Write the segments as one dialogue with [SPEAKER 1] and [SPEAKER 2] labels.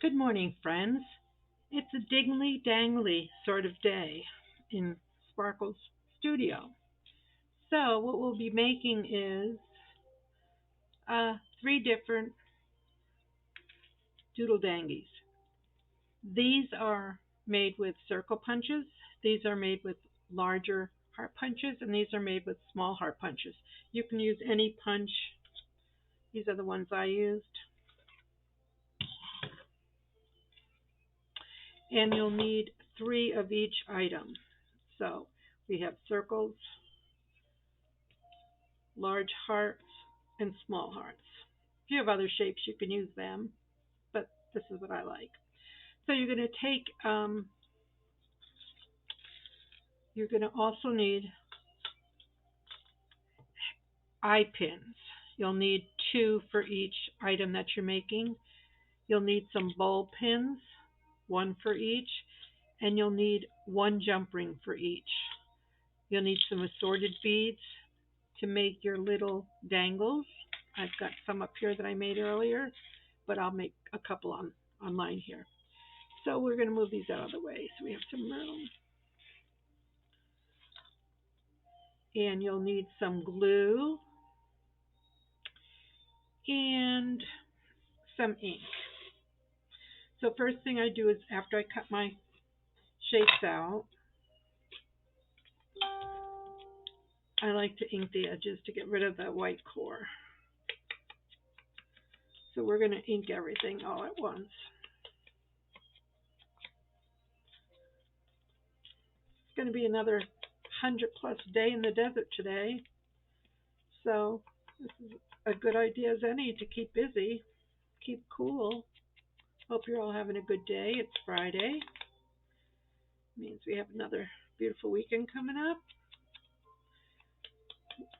[SPEAKER 1] Good morning, friends. It's a dingly dangly sort of day in Sparkle's studio. So, what we'll be making is three different doodle dangies. These are made with circle punches, these are made with larger heart punches, and these are made with small heart punches. You can use any punch. These are the ones I used. And you'll need three of each item. So, we have circles, large hearts, and small hearts. If you have other shapes, you can use them, but this is what I like. So you're going to also need eye pins. You'll need two for each item that you're making. You'll need some bowl pins, one for each, and you'll need one jump ring for each. You'll need some assorted beads to make your little dangles. I've got some up here that I made earlier, but I'll make a couple online here. So we're going to move these out of the way so we have some room. And you'll need some glue and some ink. So first thing I do is after I cut my shapes out, I like to ink the edges to get rid of the white core. So we're going to ink everything all at once. It's going to be another 100+ day in the desert today. So this is a good idea as any to keep busy, keep cool. Hope you're all having a good day. It's Friday. Means we have another beautiful weekend coming up.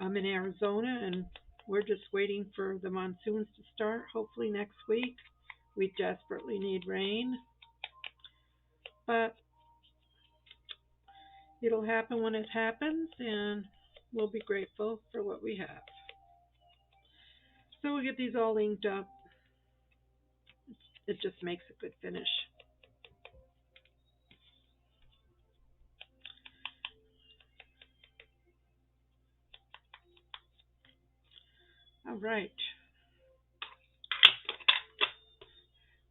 [SPEAKER 1] I'm in Arizona and we're just waiting for the monsoons to start, hopefully next week. We desperately need rain, but it'll happen when it happens and we'll be grateful for what we have. So we'll get these all inked up. It just makes a good finish. All right.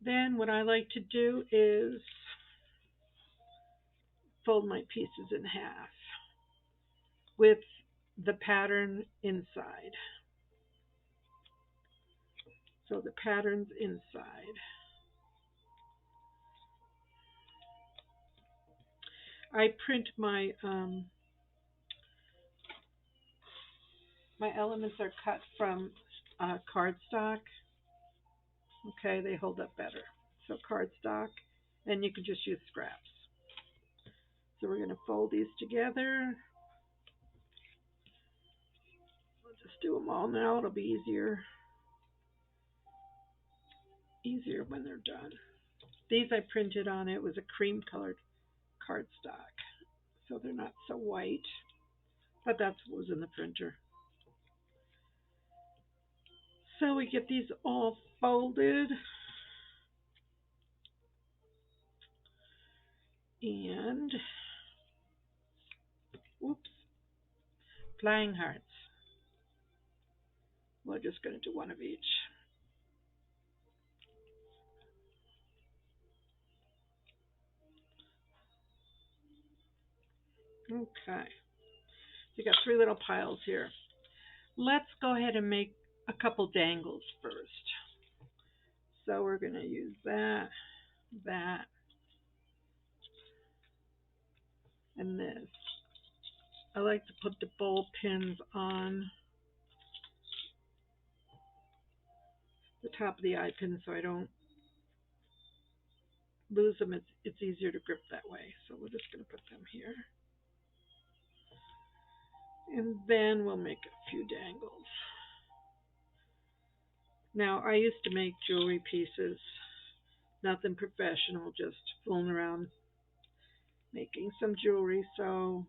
[SPEAKER 1] Then what I like to do is fold my pieces in half with the pattern inside. So the pattern's inside. I print my elements are cut from cardstock. Okay, they hold up better. So cardstock, and you can just use scraps. So we're going to fold these together. We'll just do them all now. It'll be easier when they're done. These I printed on. It was a cream colored cardstock, so they're not so white, but that's what was in the printer. So we get these all folded. And, oops, flying hearts. We're just going to do one of each. Okay. You got three little piles here. Let's go ahead and make a couple dangles first. So we're going to use that, and this. I like to put the bowl pins on the top of the eye pin so I don't lose them. It's easier to grip that way. So we're just going to put them here. And then we'll make a few dangles. Now, I used to make jewelry pieces, nothing professional, just fooling around making some jewelry. So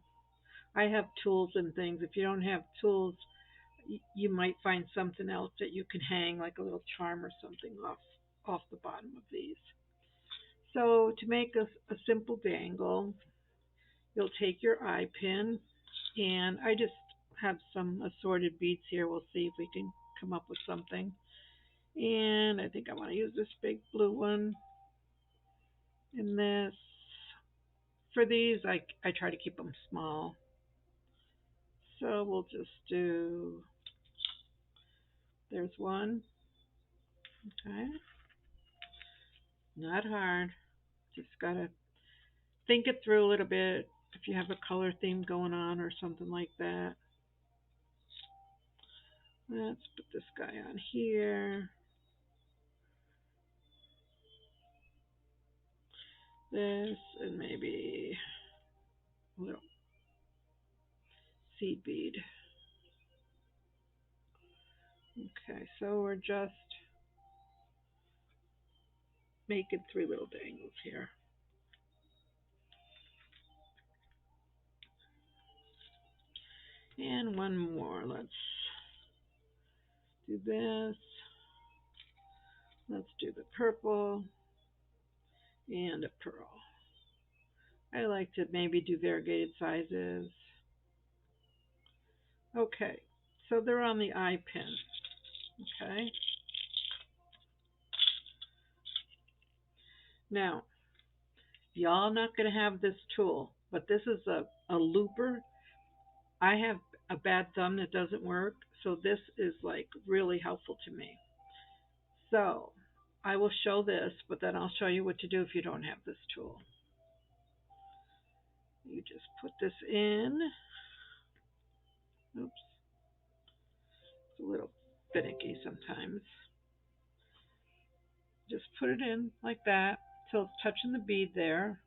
[SPEAKER 1] I have tools and things. If you don't have tools, you might find something else that you can hang, like a little charm or something off the bottom of these. So to make a simple dangle, you'll take your eye pin, and I just have some assorted beads here. We'll see if we can come up with something. And I think I want to use this big blue one. And this, for these, I try to keep them small. So we'll just do, there's one. Okay. Not hard. Just gotta think it through a little bit. If you have a color theme going on or something like that. Let's put this guy on here. This, and maybe a little seed bead. Okay, so we're just making 3 little dangles here. And one more. Let's do this. Let's do the purple and a pearl. I like to maybe do variegated sizes. Okay, so they're on the eye pin. Okay. Now, y'all not going to have this tool, but this is a looper. I have a bad thumb that doesn't work, so this is like really helpful to me. So I will show this, but then I'll show you what to do if you don't have this tool. You just put this in. Oops. It's a little finicky sometimes. Just put it in like that till it's touching the bead there.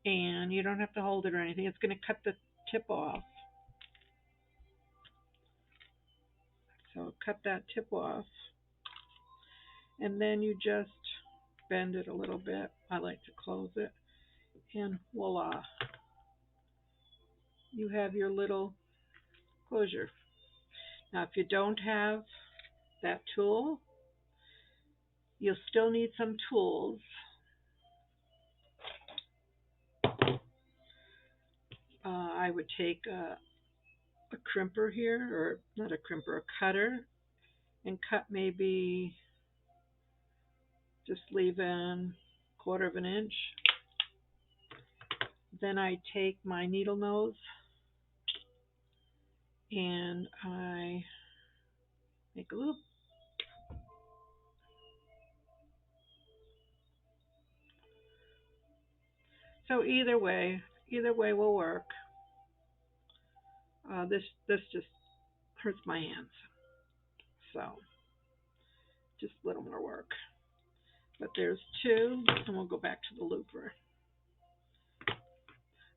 [SPEAKER 1] And you don't have to hold it or anything. It's going to cut the tip off. So cut that tip off. And then you just bend it a little bit. I like to close it. And voila. You have your little closure. Now if you don't have that tool, you'll still need some tools. I would take a crimper here, or not a crimper, a cutter, and cut maybe just leaving 1/4 of an inch. Then I take my needle nose and I make a loop. So either way will work. This just hurts my hands, so just a little more work. But there's 2, and we'll go back to the looper.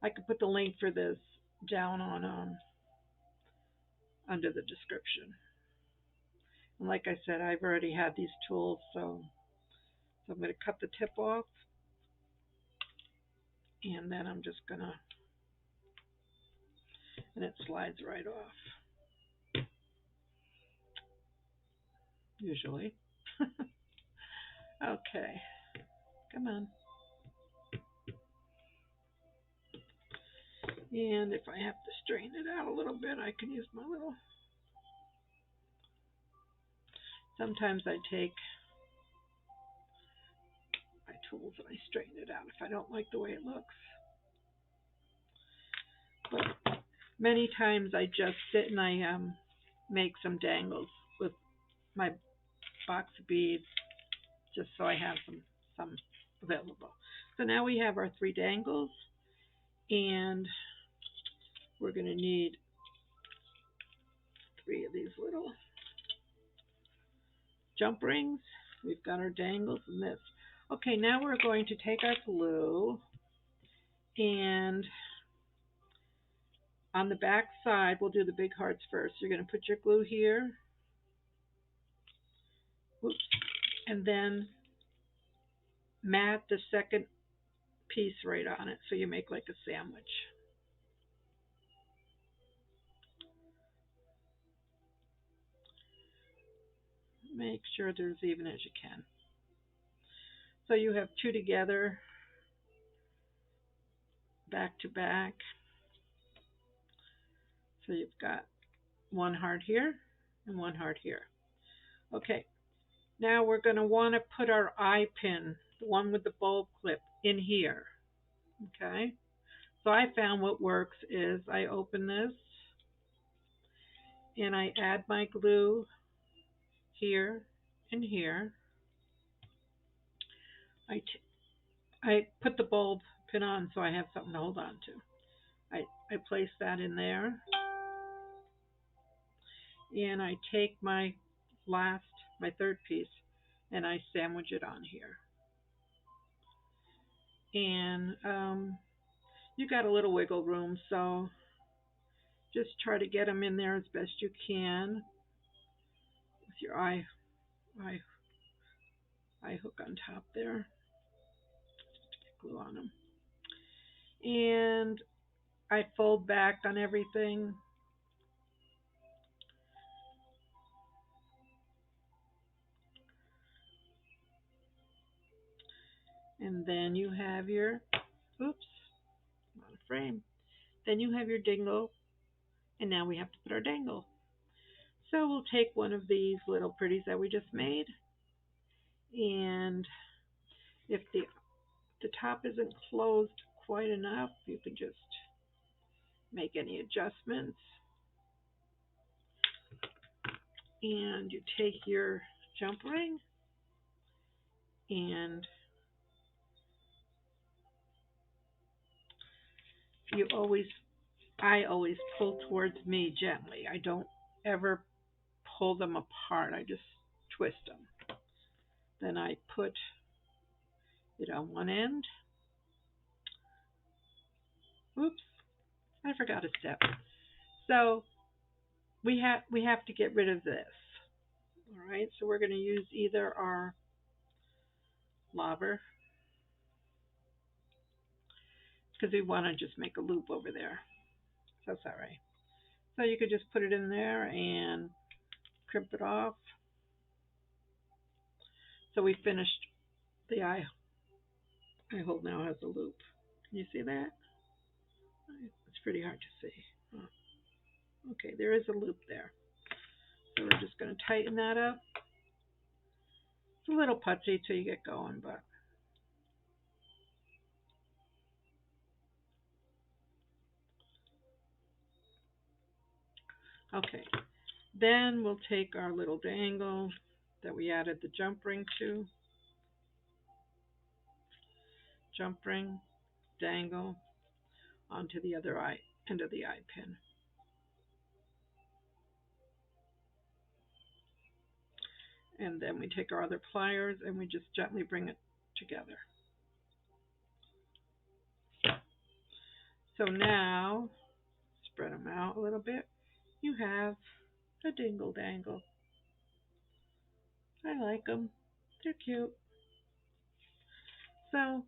[SPEAKER 1] I could put the link for this down on under the description. And like I said, I've already had these tools, so I'm going to cut the tip off, and then I'm just going to, and it slides right off, usually. Okay, come on. And if I have to straighten it out a little bit, I can use my little, sometimes I take my tools and I straighten it out if I don't like the way it looks. But many times I just sit and I make some dangles with my box of beads, just so I have some available. So now we have our 3 dangles, and we're going to need 3 of these little jump rings. We've got our dangles and this. Okay, now we're going to take our glue, and on the back side, we'll do the big hearts first. You're going to put your glue here. Oops. And then mat the second piece right on it, so you make like a sandwich. Make sure they're as even as you can. So you have two together, back to back. So you've got one heart here and one heart here. Okay, now we're going to want to put our eye pin, the one with the bulb clip, in here. Okay, so I found what works is I open this and I add my glue here and here. I put the bulb pin on so I have something to hold on to. I place that in there and I take my third piece, and I sandwich it on here. And you got a little wiggle room, so just try to get them in there as best you can with your eye hook on top there. Glue on them. And I fold back on everything. And then you have your, oops, not a frame. Then you have your dingle, and now we have to put our dangle. So we'll take one of these little pretties that we just made, and if the top isn't closed quite enough, you can just make any adjustments. And you take your jump ring and I always pull towards me gently. I don't ever pull them apart. I just twist them. Then I put it on one end. Oops, I forgot a step. So we have to get rid of this. All right, so we're going to use either our lobber, because we want to just make a loop over there. So that's all right. So you could just put it in there and crimp it off. So we finished the eye hole. Now has a loop. Can you see that? It's pretty hard to see. Okay, there is a loop there. So we're just going to tighten that up. It's a little putty till you get going, but okay. Then we'll take our little dangle that we added the jump ring to. Jump ring, dangle onto the other end of the eye pin. And then we take our other pliers and we just gently bring it together. So now, spread them out a little bit. You have a dingle dangle. I like them. They're cute. So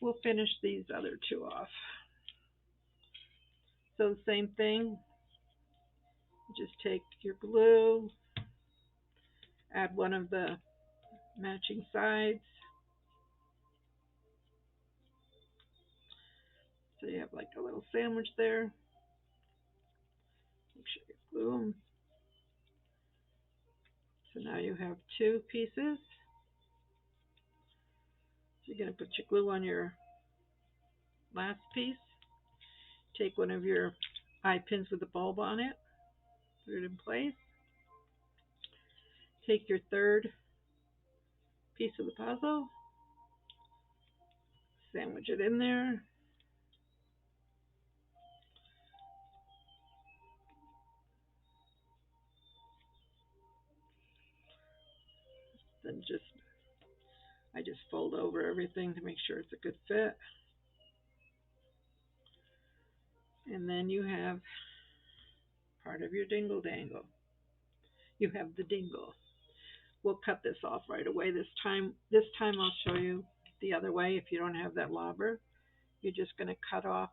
[SPEAKER 1] we'll finish these other two off. So the same thing. Just take your glue, add one of the matching sides. So you have like a little sandwich there. Make sure you glue them. So now you have two pieces. So you're going to put your glue on your last piece. Take one of your eye pins with the bulb on it. Put it in place. Take your third piece of the puzzle. Sandwich it in there. Then I just fold over everything to make sure it's a good fit. And then you have part of your dingle dangle. You have the dingle. We'll cut this off right away. This time I'll show you the other way. If you don't have that lobber, you're just going to cut off,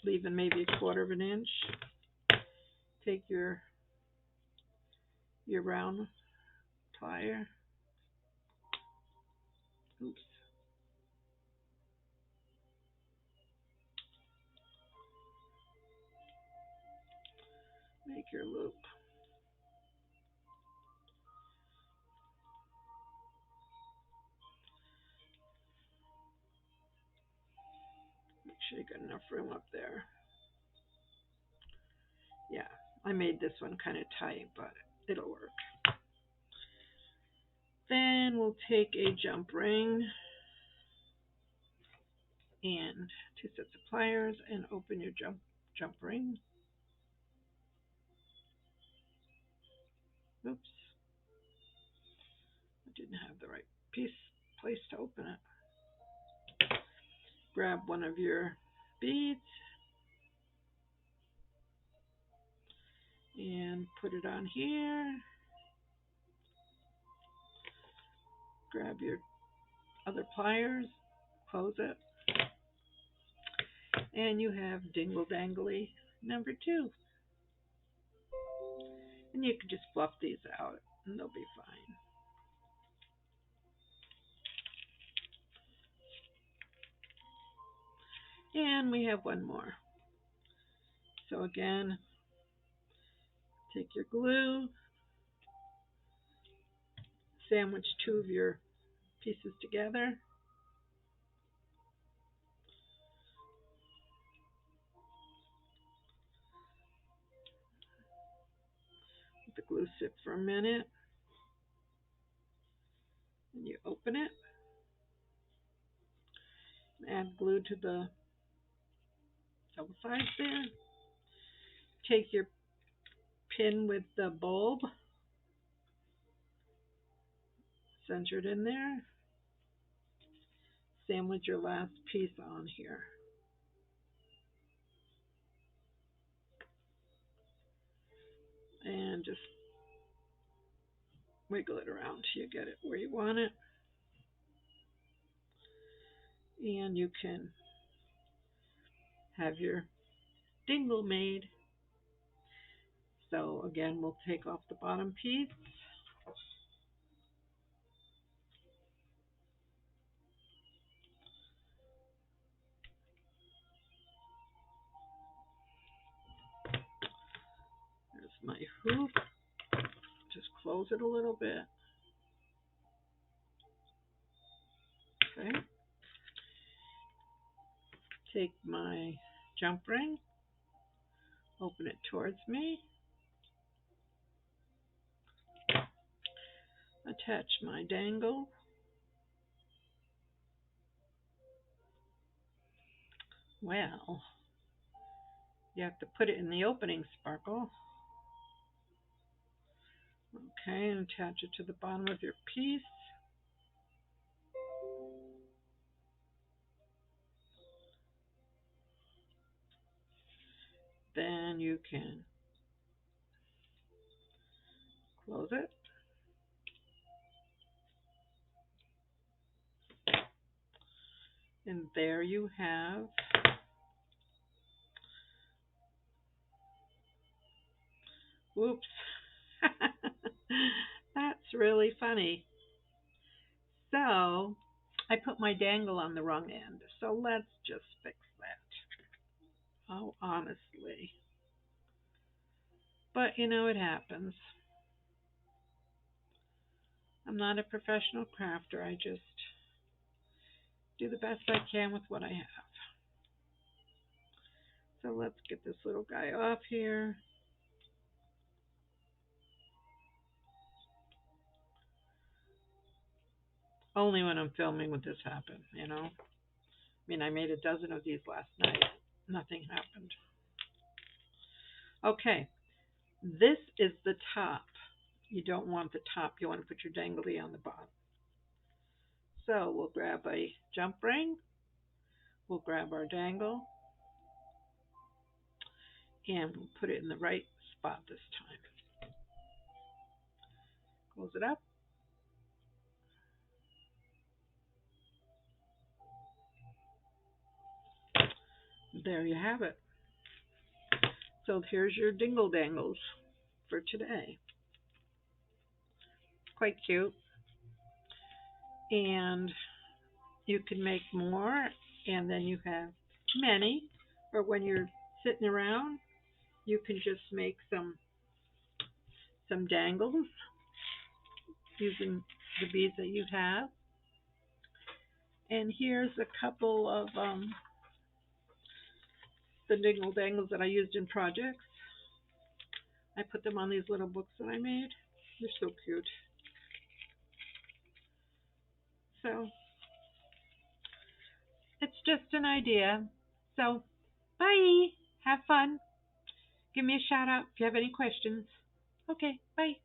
[SPEAKER 1] leaving maybe 1/4 of an inch. Take your round plier Oops. Make your loop. Make sure you got enough room up there. Yeah, I made this one kind of tight, but it'll work. Then we'll take a jump ring and 2 sets of pliers and open your jump ring. Oops. I didn't have the right place to open it. Grab one of your beads and put it on here. Grab your other pliers, close it, and you have Dingle Dangly number 2. And you can just fluff these out and they'll be fine. And we have one more. So again, take your glue, sandwich 2 of your pieces together. Let the glue sit for a minute. And you open it. Add glue to the double sides there. Take your pin with the bulb, center it in there. Sandwich your last piece on here. And just wiggle it around till you get it where you want it. And you can have your dingle made. So again, we'll take off the bottom piece. There's my hoop. Just close it a little bit. Okay. Take my jump ring, open it towards me, attach my dangle, well, you have to put it in the opening sparkle. Okay, and attach it to the bottom of your piece. Then you can close it. And there you have whoops. That's really funny. So I put my dangle on the wrong end. So let's just fix that. Oh, honestly. But you know, it happens. I'm not a professional crafter. I just do the best I can with what I have. So let's get this little guy off here. Only when I'm filming would this happen, you know. I mean, I made a dozen of these last night. Nothing happened. Okay, this is the top. You don't want the top. You want to put your dangly on the bottom. So we'll grab a jump ring. We'll grab our dangle. And we'll put it in the right spot this time. Close it up. There you have it. So here's your Dingle Dangles for today. Quite cute. And You can make more, and then you have many. Or when you're sitting around, you can just make some dangles using the beads that you have. And here's a couple of the Dingle Dangles that I used in projects. I put them on these little books that I made. They're so cute. So it's just an idea. So bye. Have fun. Give me a shout out if you have any questions. Okay, bye.